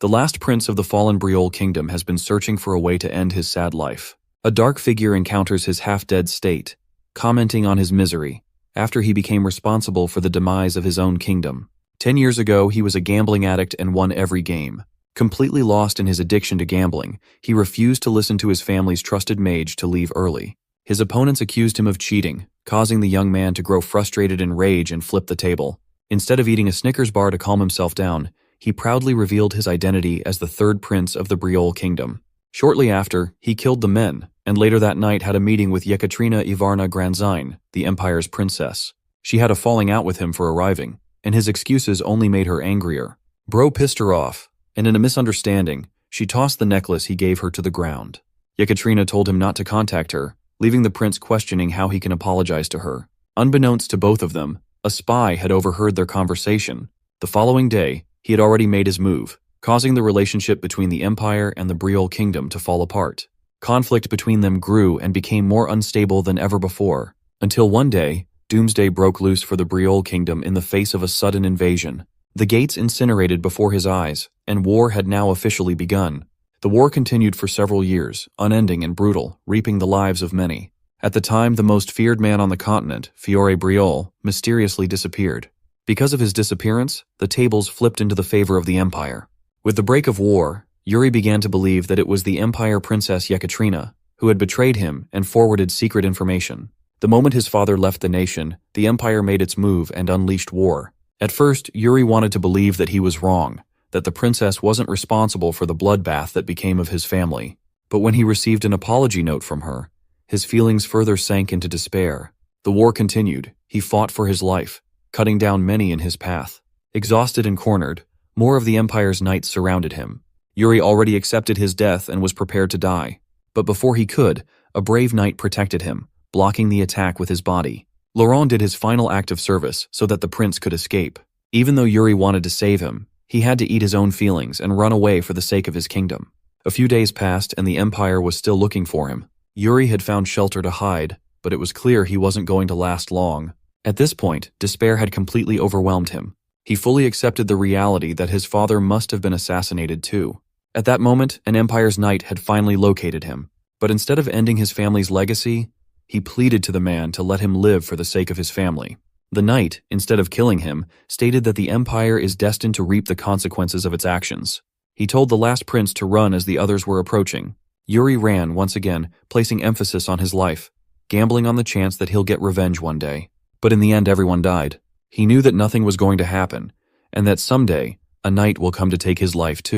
The last prince of the fallen Briol kingdom has been searching for a way to end his sad life. A dark figure encounters his half-dead state, commenting on his misery, after he became responsible for the demise of his own kingdom. 10 years ago, he was a gambling addict and won every game. Completely lost in his addiction to gambling, he refused to listen to his family's trusted mage to leave early. His opponents accused him of cheating, causing the young man to grow frustrated in rage and flip the table. Instead of eating a Snickers bar to calm himself down, he proudly revealed his identity as the third prince of the Briol kingdom. Shortly after, he killed the men, and later that night had a meeting with Yekaterina Ivarna Granzine, the empire's princess. She had a falling out with him for arriving, and his excuses only made her angrier. Bro pissed her off, and in a misunderstanding, she tossed the necklace he gave her to the ground. Yekaterina told him not to contact her, leaving the prince questioning how he can apologize to her. Unbeknownst to both of them, a spy had overheard their conversation. The following day, he had already made his move, causing the relationship between the empire and the Briol kingdom to fall apart. Conflict between them grew and became more unstable than ever before, until one day, doomsday broke loose for the Briol kingdom in the face of a sudden invasion. The gates incinerated before his eyes, and war had now officially begun. The war continued for several years, unending and brutal, reaping the lives of many. At the time, the most feared man on the continent, Fiore Briol, mysteriously disappeared. Because of his disappearance, the tables flipped into the favor of the empire. With the break of war, Yuri began to believe that it was the Empire Princess Yekaterina who had betrayed him and forwarded secret information. The moment his father left the nation, the empire made its move and unleashed war. At first, Yuri wanted to believe that he was wrong, that the princess wasn't responsible for the bloodbath that became of his family. But when he received an apology note from her, his feelings further sank into despair. The war continued. He fought for his life, cutting down many in his path. Exhausted and cornered, more of the empire's knights surrounded him. Yuri already accepted his death and was prepared to die. But before he could, a brave knight protected him, blocking the attack with his body. Laurent did his final act of service so that the prince could escape. Even though Yuri wanted to save him, he had to eat his own feelings and run away for the sake of his kingdom. A few days passed and the empire was still looking for him. Yuri had found shelter to hide, but it was clear he wasn't going to last long. At this point, despair had completely overwhelmed him. He fully accepted the reality that his father must have been assassinated too. At that moment, an empire's knight had finally located him. But instead of ending his family's legacy, he pleaded to the man to let him live for the sake of his family. The knight, instead of killing him, stated that the empire is destined to reap the consequences of its actions. He told the last prince to run as the others were approaching. Yuri ran once again, placing emphasis on his life, gambling on the chance that he'll get revenge one day. But in the end, everyone died. He knew that nothing was going to happen, and that someday, a knight will come to take his life too.